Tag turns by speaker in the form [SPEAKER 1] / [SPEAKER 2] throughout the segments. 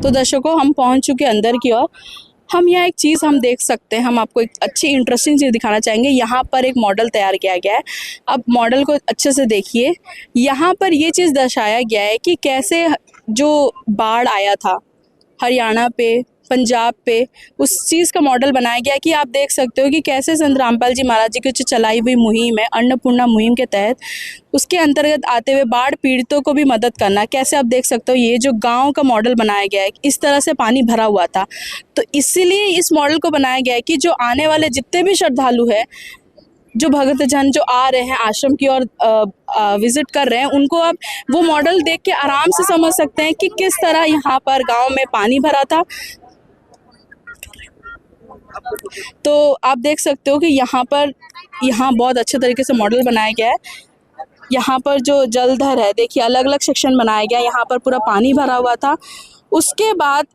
[SPEAKER 1] तो दर्शकों हम पहुंच चुके अंदर की ओर। हम यहाँ एक चीज़ हम देख सकते हैं, हम आपको एक अच्छी इंटरेस्टिंग चीज़ दिखाना चाहेंगे। यहाँ पर एक मॉडल तैयार किया गया है। अब मॉडल को अच्छे से देखिए। यहाँ पर ये चीज़ दर्शाया गया है कि कैसे जो बाढ़ आया था हरियाणा पे, पंजाब पे, उस चीज़ का मॉडल बनाया गया कि आप देख सकते हो कि कैसे संत रामपाल जी महाराज जी की जो चलाई हुई मुहिम है अन्नपूर्णा मुहिम के तहत, उसके अंतर्गत आते हुए बाढ़ पीड़ितों को भी मदद करना। कैसे आप देख सकते हो ये जो गांव का मॉडल बनाया गया है, इस तरह से पानी भरा हुआ था। तो इसीलिए इस मॉडल को बनाया गया है कि जो आने वाले जितने भी श्रद्धालु हैं, जो भक्तजन जो आ रहे हैं आश्रम की ओर विजिट कर रहे हैं, उनको आप वो मॉडल देख के आराम से समझ सकते हैं कि किस तरह यहाँ पर गांव में पानी भरा था। तो आप देख सकते हो कि यहाँ बहुत अच्छे तरीके से मॉडल बनाया गया है। यहाँ पर जो जलधर है, देखिए अलग अलग सेक्शन बनाया गया है। यहाँ पर पूरा पानी भरा हुआ था। उसके बाद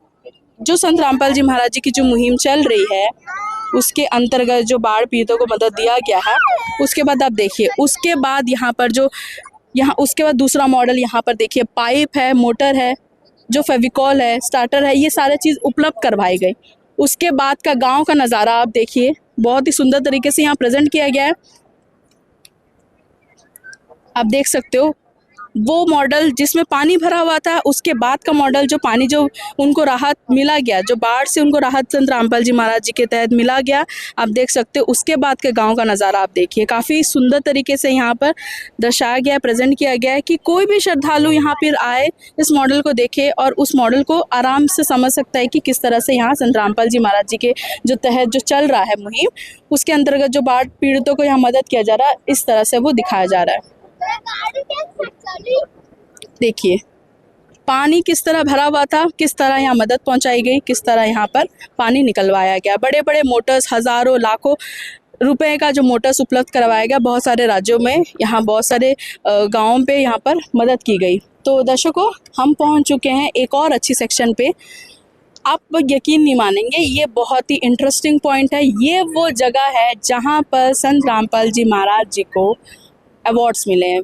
[SPEAKER 1] जो संत रामपाल जी महाराज जी की जो मुहिम चल रही है, उसके अंतर्गत जो बाढ़ पीड़ितों को मदद दिया गया है, उसके बाद आप देखिए, उसके बाद उसके बाद दूसरा मॉडल यहाँ पर देखिए, पाइप है, मोटर है, जो फेविकॉल है, स्टार्टर है, ये सारे चीज़ उपलब्ध करवाई गई। उसके बाद का गांव का नज़ारा आप देखिए, बहुत ही सुंदर तरीके से यहाँ प्रेजेंट किया गया है। आप देख सकते हो वो मॉडल जिसमें पानी भरा हुआ था, उसके बाद का मॉडल जो पानी जो उनको राहत मिला गया, जो बाढ़ से उनको राहत संत रामपाल जी महाराज जी के तहत मिला गया, आप देख सकते हो। उसके बाद के गांव का नज़ारा आप देखिए, काफ़ी सुंदर तरीके से यहाँ पर दर्शाया गया है, प्रेजेंट किया गया है कि कोई भी श्रद्धालु यहाँ पर आए, इस मॉडल को देखे और उस मॉडल को आराम से समझ सकता है कि किस तरह से यहाँ संत रामपाल जी महाराज जी के जो तहत जो चल रहा है मुहिम, उसके अंतर्गत जो बाढ़ पीड़ितों को यहाँ मदद किया जा रहा है, इस तरह से वो दिखाया जा रहा है। देखिए पानी किस तरह भरा हुआ था, किस तरह यहाँ मदद पहुंचाई गई, किस तरह यहाँ पर पानी निकलवाया गया। बड़े बड़े मोटर्स, हज़ारों लाखों रुपए का जो मोटर्स उपलब्ध करवाया गया, बहुत सारे राज्यों में, यहाँ बहुत सारे गाँवों पे यहाँ पर मदद की गई। तो दर्शकों हम पहुँच चुके हैं एक और अच्छी सेक्शन पे। आप यकीन नहीं मानेंगे, ये बहुत ही इंटरेस्टिंग पॉइंट है। ये वो जगह है जहाँ पर संत रामपाल जी महाराज जी को अवार्ड्स मिले हैं,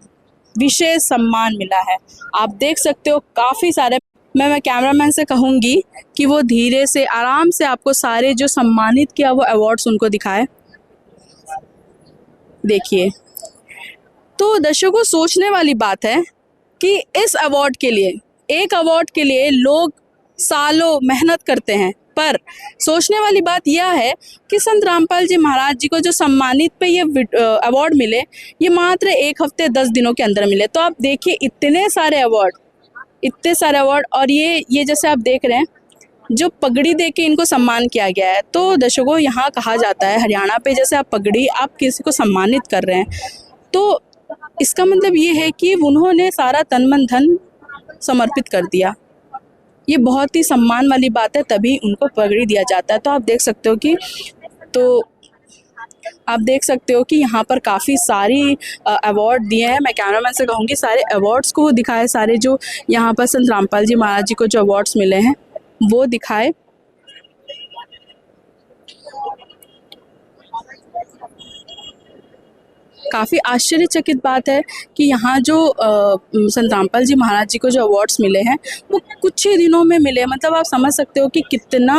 [SPEAKER 1] विशेष सम्मान मिला है। आप देख सकते हो काफ़ी सारे। मैं कैमरामैन से कहूँगी कि वो धीरे से आराम से आपको सारे जो सम्मानित किया वो अवार्ड्स उनको दिखाए। देखिए, तो दर्शकों सोचने वाली बात है कि इस अवार्ड के लिए, एक अवार्ड के लिए लोग सालों मेहनत करते हैं, पर सोचने वाली बात यह है कि संत रामपाल जी महाराज जी को जो सम्मानित पे ये अवार्ड मिले, ये मात्र 1 हफ्ते 10 दिनों के अंदर मिले। तो आप देखिए इतने सारे अवार्ड, और ये जैसे आप देख रहे हैं, जो पगड़ी दे के इनको सम्मान किया गया है। तो दर्शकों यहाँ कहा जाता है हरियाणा पे, जैसे आप पगड़ी, आप किसी को सम्मानित कर रहे हैं, तो इसका मतलब ये है कि उन्होंने सारा तन मन धन समर्पित कर दिया। ये बहुत ही सम्मान वाली बात है, तभी उनको पगड़ी दिया जाता है। तो आप देख सकते हो कि यहाँ पर काफ़ी सारी अवार्ड दिए हैं। मैं कैमरामैन से कहूँगी सारे अवार्ड्स को दिखाए, सारे जो यहाँ पर संत रामपाल जी महाराज जी को जो अवार्ड्स मिले हैं वो दिखाए। काफ़ी आश्चर्यचकित बात है कि यहाँ जो संत रामपाल जी महाराज जी को जो अवार्ड्स मिले हैं वो कुछ ही दिनों में मिले। मतलब आप समझ सकते हो कि कितना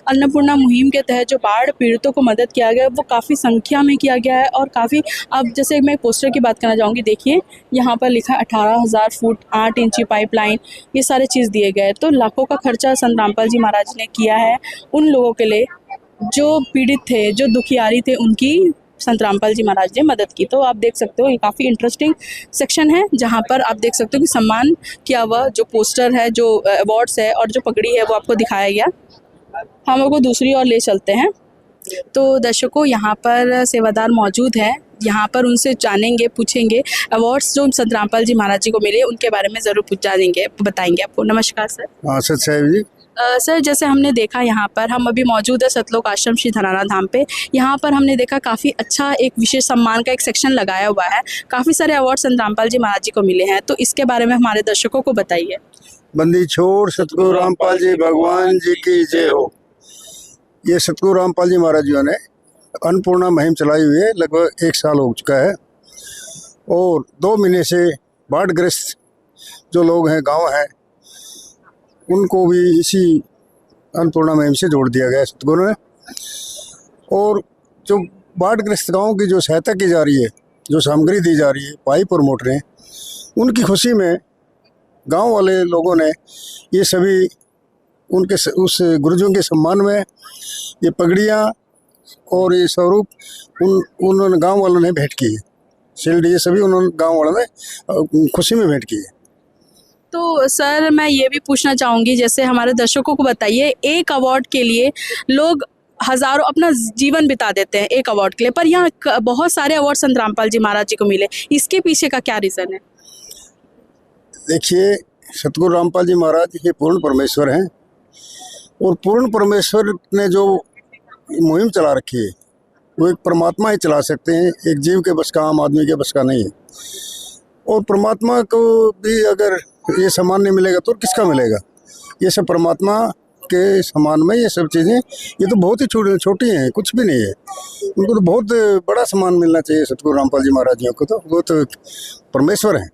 [SPEAKER 1] अन्नपूर्णा मुहिम के तहत जो बाढ़ पीड़ितों को मदद किया गया है वो काफ़ी संख्या में किया गया है। और काफ़ी, अब जैसे मैं पोस्टर की बात करना चाहूँगी, देखिए यहाँ पर लिखा 18,000 फुट 8 इंची पाइपलाइन, ये सारे चीज़ दिए गए। तो लाखों का खर्चा संत रामपाल जी महाराज ने किया है उन लोगों के लिए जो पीड़ित थे, जो दुखियारी थे, उनकी संत रामपाल जी महाराज ने मदद की। तो आप देख सकते हो ये काफ़ी इंटरेस्टिंग सेक्शन है, जहाँ पर आप देख सकते हो कि सम्मान किया हुआ जो पोस्टर है, जो अवार्ड्स है और जो पगड़ी है वो आपको दिखाया गया। हम लोग को दूसरी ओर ले चलते हैं। तो दर्शकों यहाँ पर सेवादार मौजूद है, यहाँ पर उनसे जानेंगे, पूछेंगे अवार्ड्स जो संत रामपाल जी महाराज जी को मिले उनके बारे में ज़रूर जानेंगे, बताएंगे आपको। नमस्कार सर।
[SPEAKER 2] हाँ सर साहब जी।
[SPEAKER 1] सर जैसे हमने देखा, यहाँ पर हम अभी मौजूद है सतलोक आश्रम श्री धनाना धाम पे। यहाँ पर हमने देखा काफ़ी अच्छा एक विशेष सम्मान का एक सेक्शन लगाया हुआ है, काफ़ी सारे अवार्ड संत रामपाल जी महाराज जी को मिले हैं। तो इसके बारे में हमारे दर्शकों को बताइए।
[SPEAKER 2] बंदी छोड़ सतगुरु रामपाल जी भगवान जी की जय हो। ये सतगुरु रामपाल जी महाराज जी ने अन्नपूर्णा मुहिम चलाई हुई है, लगभग 1 साल हो चुका है। और 2 महीने से बाढ़ग्रस्त जो लोग हैं, गांव हैं, उनको भी इसी अन्नपूर्णा मुहिम से जोड़ दिया गया सतगुरु ने। और जो बाढ़ग्रस्त गाँव की जो सहायता की जा रही है, जो सामग्री दी जा रही है, पाइप और मोटरें, उनकी खुशी में गांव वाले लोगों ने ये सभी उनके उस गुरुजों के सम्मान में ये पगड़ियाँ और ये स्वरूप उन्होंने गांव वालों ने भेंट की है। शील्ड ये सभी उन्होंने गांव वालों ने खुशी में भेंट की है।
[SPEAKER 1] तो सर मैं ये भी पूछना चाहूँगी, जैसे हमारे दर्शकों को बताइए, एक अवार्ड के लिए लोग हजारों अपना जीवन बिता देते हैं एक अवार्ड के लिए, पर यहाँ बहुत सारे अवार्ड संत रामपाल जी महाराज जी को मिले, इसके पीछे का क्या रीज़न है?
[SPEAKER 2] देखिए, सतगुरु रामपाल जी महाराज ये पूर्ण परमेश्वर हैं और पूर्ण परमेश्वर ने जो मुहिम चला रखी है वो एक परमात्मा ही चला सकते हैं, एक जीव के बस का, आम आदमी के बस का नहीं है। और परमात्मा को भी अगर ये सम्मान नहीं मिलेगा तो किसका मिलेगा? ये सब परमात्मा के सम्मान में ये सब चीज़ें, ये तो बहुत ही छोटी हैं, कुछ भी नहीं है। उनको तो बहुत बड़ा सम्मान मिलना चाहिए सतगुरु रामपाल जी महाराज जी को, तो वो तो परमेश्वर हैं।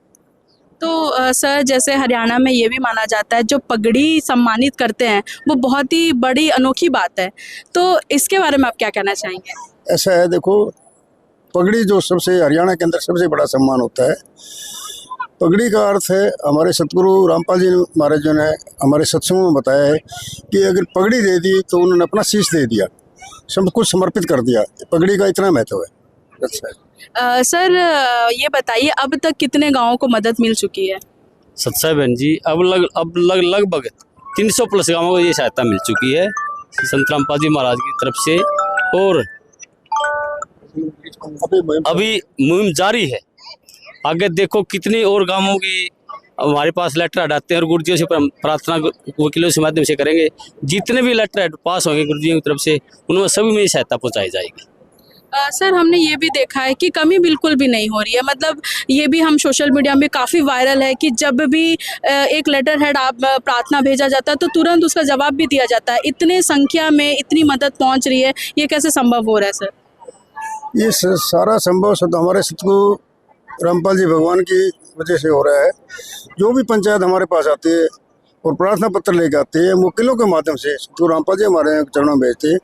[SPEAKER 1] तो सर जैसे हरियाणा में ये भी माना जाता है जो पगड़ी सम्मानित करते हैं वो बहुत ही बड़ी अनोखी बात है, तो इसके बारे में आप क्या कहना चाहेंगे?
[SPEAKER 2] ऐसा है, देखो, पगड़ी जो सबसे हरियाणा के अंदर सबसे बड़ा सम्मान होता है। पगड़ी का अर्थ है, हमारे सतगुरु रामपाल जी महाराज जी ने हमारे सत्संगों में बताया है कि अगर पगड़ी दे दी तो उन्होंने अपना शीश दे दिया, सब कुछ समर्पित कर दिया। पगड़ी का इतना महत्व है। अच्छा है।
[SPEAKER 1] सर ये बताइए, अब तक कितने गाँवों को मदद मिल चुकी है?
[SPEAKER 3] सत्साई बहन जी, अब लगभग 300 प्लस गाँवों को ये सहायता मिल चुकी है संत रामपाल जी महाराज की तरफ से। और अभी मुहिम जारी है, आगे देखो कितनी और गांवों की हमारे पास लेटर आते हैं और गुरुजियों से प्रार्थना वकीलों से माध्यम से करेंगे। जितने भी लेटर पास होंगे गुरुजियों की तरफ से, उनमें सभी में सहायता पहुंचाई जाएगी।
[SPEAKER 1] सर हमने ये भी देखा है कि कमी बिल्कुल भी नहीं हो रही है, मतलब ये भी हम सोशल मीडिया में काफ़ी वायरल है कि जब भी एक लेटर हेड आप प्रार्थना भेजा जाता है तो तुरंत उसका जवाब भी दिया जाता है। इतने संख्या में इतनी मदद पहुंच रही है, ये कैसे संभव हो रहा है सर?
[SPEAKER 2] ये सारा संभव हमारे सतगुरु रामपाल जी भगवान की वजह से हो रहा है। जो भी पंचायत हमारे पास आती है और प्रार्थना पत्र लेके आते हैं, वकीलों के माध्यम से सतगुरु रामपाल जी हमारे चरणों में भेजते हैं।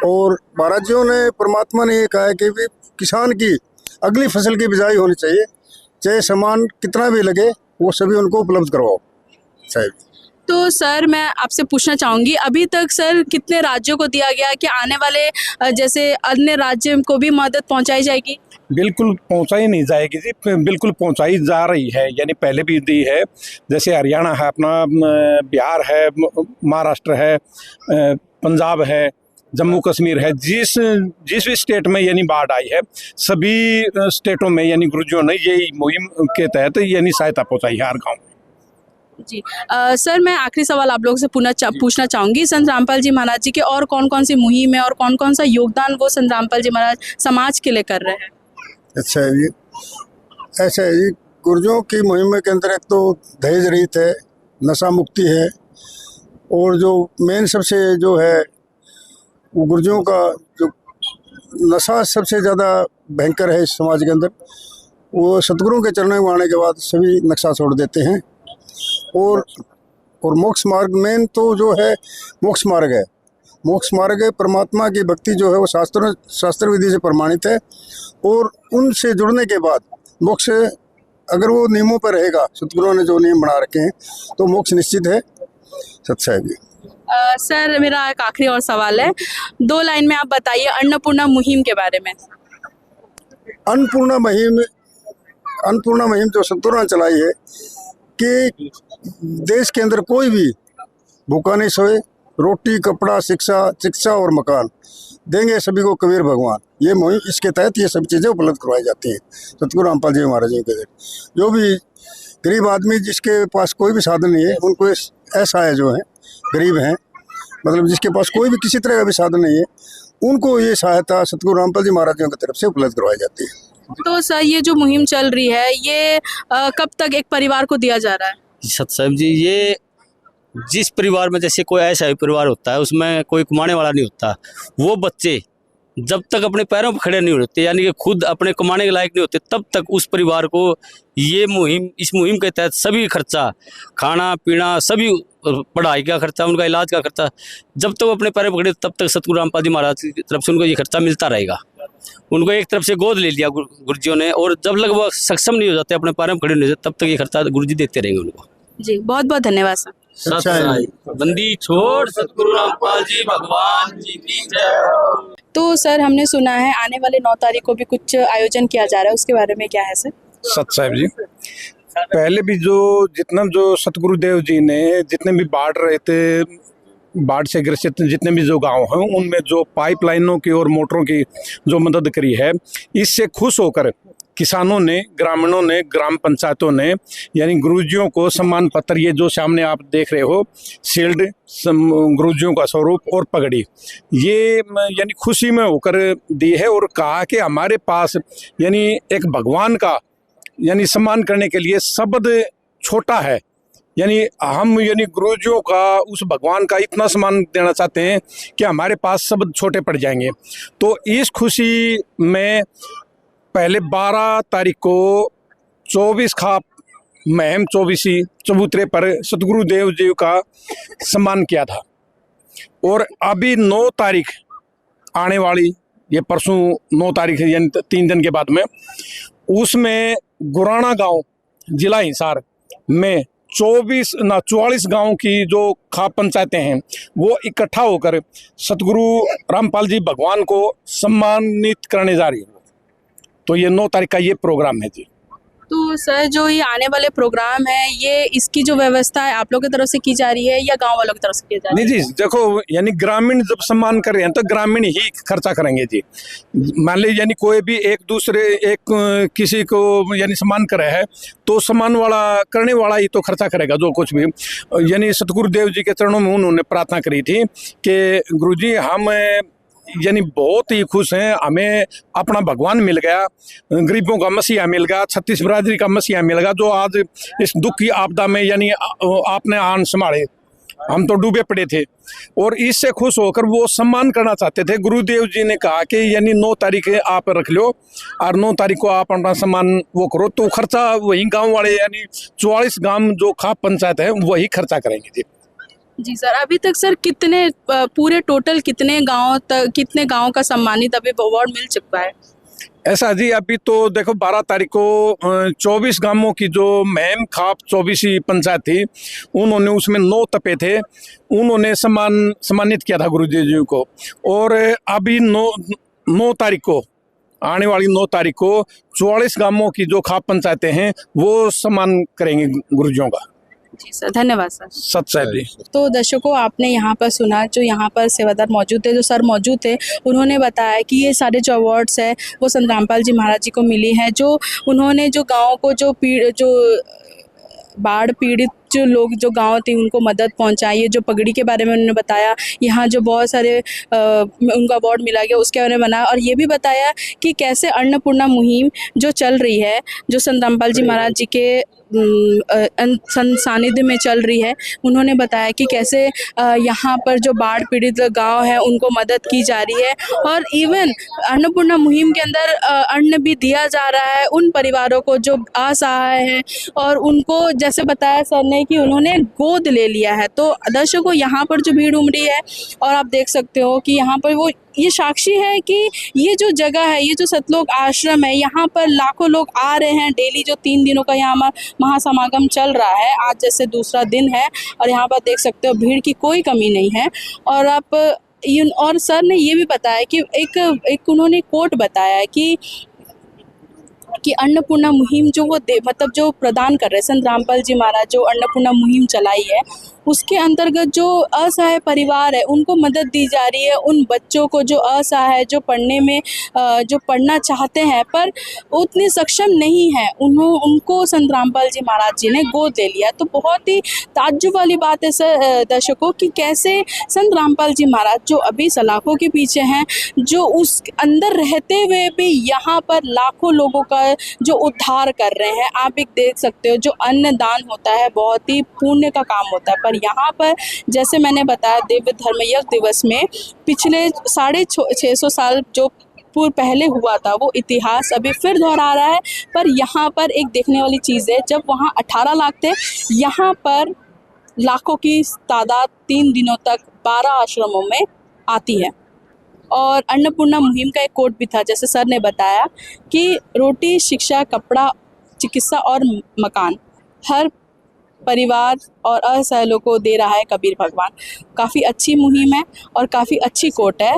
[SPEAKER 2] और महाराज जियों ने, परमात्मा ने ये कहा है कि भी किसान की अगली फसल की बिजाई होनी चाहिए, चाहे सामान कितना भी लगे वो सभी उनको उपलब्ध करवाओ साहब।
[SPEAKER 1] तो सर मैं आपसे पूछना चाहूँगी, अभी तक सर कितने राज्यों को दिया गया कि आने वाले जैसे अन्य राज्यों को भी मदद पहुँचाई जाएगी?
[SPEAKER 4] बिल्कुल पहुंचाई नहीं जाएगी जी, बिल्कुल पहुंचाई जा रही है। यानी पहले भी दी है, जैसे हरियाणा है अपना, बिहार है, महाराष्ट्र है, पंजाब है, जम्मू कश्मीर है, जिस भी स्टेट में यानी बाढ़ आई है, सभी स्टेटों में यानी गुरुजियों ने यही मुहिम के तहत यानी सहायता पहुंचाई है हर गाँव में।
[SPEAKER 1] जी सर मैं आखिरी सवाल आप लोगों से पूछना चाहूँगी, संत रामपाल जी महाराज जी के और कौन कौन सी मुहिम है और कौन कौन सा योगदान वो संत रामपाल जी महाराज समाज के लिए कर रहे हैं?
[SPEAKER 2] अच्छा है जी, ऐसा है जी, गुरुजियों की मुहिम के अंदर एक तो दहेज रहित है, नशा मुक्ति है, और जो मेन सबसे जो है वो गुरुजियों का जो नशा सबसे ज़्यादा भयंकर है इस समाज के अंदर, वो सतगुरुओं के चरणों में आने के बाद सभी नक्शा छोड़ देते हैं। और मोक्ष मार्ग मेन तो जो है मोक्ष मार्ग है। मोक्ष मार्ग है, परमात्मा की भक्ति जो है वो शास्त्र विधि से प्रमाणित है, और उनसे जुड़ने के बाद मोक्ष, अगर वो नियमों पर रहेगा, सतगुरुओं ने जो नियम बना रखे हैं, तो मोक्ष निश्चित है। सच्चाई भी।
[SPEAKER 1] सर मेरा एक आखिरी और सवाल है, 2 लाइन में आप बताइए अन्नपूर्णा मुहिम के बारे में।
[SPEAKER 2] अन्नपूर्णा मुहिम जो सतगुरुओं ने चलाई है कि देश के अंदर कोई भी भूखा नहीं सोए, रोटी, कपड़ा, शिक्षा और मकान देंगे सभी को कबीर भगवान। ये मुहिम, इसके तहत ये सब चीज़ें उपलब्ध करवाई जाती हैं सतगुरु रामपाल जी महाराज जी के तहत। जो भी गरीब आदमी जिसके पास कोई भी साधन नहीं है, उनको ऐसा है जो है गरीब हैं, मतलब जिसके पास कोई भी किसी तरह का भी साधन नहीं है, उनको ये सहायता सतगुरु रामपाल जी महाराज जी की तरफ से उपलब्ध करवाई जाती है।
[SPEAKER 1] तो सर ये जो मुहिम चल रही है ये कब तक एक परिवार को दिया जा रहा है?
[SPEAKER 3] सत साहब जी, ये जिस परिवार में, जैसे कोई ऐसा परिवार होता है उसमें कोई कमाने वाला नहीं होता, वो बच्चे जब तक अपने पैरों पर खड़े नहीं होते, यानी कि खुद अपने कमाने के लायक नहीं होते, तब तक उस परिवार को ये मुहिम, इस मुहिम के तहत सभी खर्चा, खाना पीना, सभी पढ़ाई का खर्चा, उनका इलाज का खर्चा, जब तक वो अपने पैर पकड़े तब तक सतगुरु रामपाल जी महाराज की तरफ से उनको ये खर्चा मिलता रहेगा। उनको एक तरफ से गोद ले लिया गुरुजियों ने, और जब लग वो सक्षम नहीं हो जाते अपने पैरों में खड़े नहीं हो जाते, तब तक ये खर्चा गुरुजी देते रहेंगे उनको।
[SPEAKER 1] जी, बहुत बहुत धन्यवाद सर।
[SPEAKER 3] सत्साई बंदी छोड़ सतगुरु रामपाल जी भगवान जी की जय।
[SPEAKER 1] तो सर हमने सुना है आने वाले 9 तारीख को भी कुछ आयोजन किया जा रहा है, उसके बारे में क्या है सर?
[SPEAKER 4] सत साहब जी, पहले भी जो सतगुरुदेव जी ने जितने भी बाढ़ से ग्रसित जितने भी जो गांव हैं उनमें जो पाइपलाइनों की और मोटरों की जो मदद करी है, इससे खुश होकर किसानों ने, ग्रामीणों ने, ग्राम पंचायतों ने यानी गुरुजियों को सम्मान पत्र, ये जो सामने आप देख रहे हो शील्ड, गुरुजियों का स्वरूप और पगड़ी, ये यानी खुशी में होकर दी है। और कहा कि हमारे पास यानी एक भगवान का यानी सम्मान करने के लिए शब्द छोटा है, यानी हम यानी गुरुजियों का उस भगवान का इतना सम्मान देना चाहते हैं कि हमारे पास शब्द छोटे पड़ जाएंगे। तो इस खुशी में पहले 12 तारीख को 24 खाप महम 24 चबूतरे पर सतगुरुदेव जी का सम्मान किया था। और अभी 9 तारीख आने वाली, ये परसों 9 तारीख यानी 3 दिन के बाद में, उसमें गुराना गांव जिला हिसार में 44 गांव की जो खाप पंचायतें हैं वो इकट्ठा होकर सतगुरु रामपाल जी भगवान को सम्मानित करने जा रही है। तो ये 9 तारीख का ये प्रोग्राम है जी।
[SPEAKER 1] तो सर जो ये आने वाले प्रोग्राम है, ये इसकी जो व्यवस्था है आप लोग की तरफ से की जा रही है या गांव वालों की तरफ से की जा रही है?
[SPEAKER 4] नहीं जी, देखो यानी ग्रामीण जब सम्मान कर रहे हैं तो ग्रामीण ही खर्चा करेंगे जी। मान लीजिए यानी कोई भी एक किसी को यानी सम्मान करे है तो सम्मान वाला करने वाला ही तो खर्चा करेगा जो कुछ भी। यानी सतगुरुदेव जी के चरणों में उन्होंने प्रार्थना करी थी कि गुरुजी हम यानी बहुत ही खुश हैं, हमें अपना भगवान मिल गया, गरीबों का मसीहा मिल गया, छत्तीस बिरादरी का मसीहा मिल गया, जो आज इस दुख की आपदा में यानी आपने आन संभाले, हम तो डूबे पड़े थे। और इससे खुश होकर वो सम्मान करना चाहते थे। गुरुदेव जी ने कहा कि यानी 9 तारीख आप रख लो और 9 तारीख को आप अपना सम्मान वो करो, तो खर्चा वही गाँव वाले यानी 44 गाँव जो खाप पंचायत है वही खर्चा करेंगे जी।
[SPEAKER 1] जी सर, अभी तक सर कितने पूरे टोटल कितने गांव का सम्मानित अभी अवार्ड मिल चुका है?
[SPEAKER 4] ऐसा जी, अभी तो देखो 12 तारीख को 24 गांवों की जो महम खाप 24 पंचायत थी, उन्होंने उसमें 9 तपे थे, उन्होंने सम्मानित किया था गुरुजी जी को। और अभी 9 तारीख को आने वाली 9 तारीख को 44 गांवों की जो खाप पंचायतें हैं वो सम्मान करेंगे गुरुजियों का।
[SPEAKER 1] जी सर, धन्यवाद सर।
[SPEAKER 4] सत साहब जी।
[SPEAKER 1] तो दर्शकों, आपने यहाँ पर सुना, जो यहाँ पर सेवादार मौजूद थे, जो सर मौजूद थे, उन्होंने बताया कि ये सारे जो अवार्ड्स है वो संत रामपाल जी महाराज जी को मिली हैं। जो उन्होंने जो गाँव को जो बाढ़ पीड़ित जो लोग जो गांव थे उनको मदद पहुंचाई है। जो पगड़ी के बारे में उन्होंने बताया, यहाँ जो बहुत सारे उनको अवार्ड मिला गया उसके बारे में बनाया। और ये भी बताया कि कैसे अन्नपूर्णा मुहिम जो चल रही है, जो संत रामपाल जी महाराज जी के सानिध्य में चल रही है, उन्होंने बताया कि कैसे यहाँ पर जो बाढ़ पीड़ित गांव है उनको मदद की जा रही है। और इवन अन्नपूर्णा मुहिम के अंदर अन्न भी दिया जा रहा है उन परिवारों को जो असहाय हैं, और उनको जैसे बताया सर ने कि उन्होंने गोद ले लिया है। तो दर्शकों, यहाँ पर जो भीड़ उमड़ी है और आप देख सकते हो कि यहाँ पर वो ये साक्षी है कि ये जो जगह है, ये जो सतलोक आश्रम है, यहाँ पर लाखों लोग आ रहे हैं डेली। जो 3 दिनों का यहाँ महासमागम चल रहा है, आज जैसे दूसरा दिन है, और यहाँ पर देख सकते हो भीड़ की कोई कमी नहीं है। और सर ने ये भी बताया कि एक उन्होंने कोट बताया कि अन्नपूर्णा मुहिम जो वो मतलब जो प्रदान कर रहे हैं संत रामपाल जी महाराज, जो अन्नपूर्णा मुहिम चलाई है उसके अंतर्गत जो असहाय परिवार है उनको मदद दी जा रही है। उन बच्चों को जो असहाय, जो पढ़ने में जो पढ़ना चाहते हैं पर उतने सक्षम नहीं है, उनको संत रामपाल जी महाराज जी ने गोद ले लिया। तो बहुत ही ताज्जुब वाली बात है सर दर्शकों कि कैसे संत रामपाल जी महाराज जो अभी सलाखों के पीछे हैं, जो उस अंदर रहते हुए भी यहाँ पर लाखों लोगों का जो उद्धार कर रहे हैं। आप एक देख सकते हो, जो अन्नदान होता है बहुत ही पुण्य का काम होता है, पर यहाँ पर जैसे मैंने बताया दिव्य धर्म यज्ञ दिवस में पिछले 650 साल जो पहले हुआ था वो इतिहास अभी फिर दोहरा रहा है। पर यहाँ पर एक देखने वाली चीज़ है, जब वहाँ 18 लाख थे, यहाँ पर लाखों की तादाद 3 दिनों तक 12 आश्रमों में आती है। और अन्नपूर्णा मुहिम का एक कोट भी था, जैसे सर ने बताया कि रोटी, शिक्षा, कपड़ा, चिकित्सा और मकान हर परिवार और असहायों को दे रहा है कबीर भगवान। काफ़ी अच्छी मुहिम है और काफ़ी अच्छी कोट है।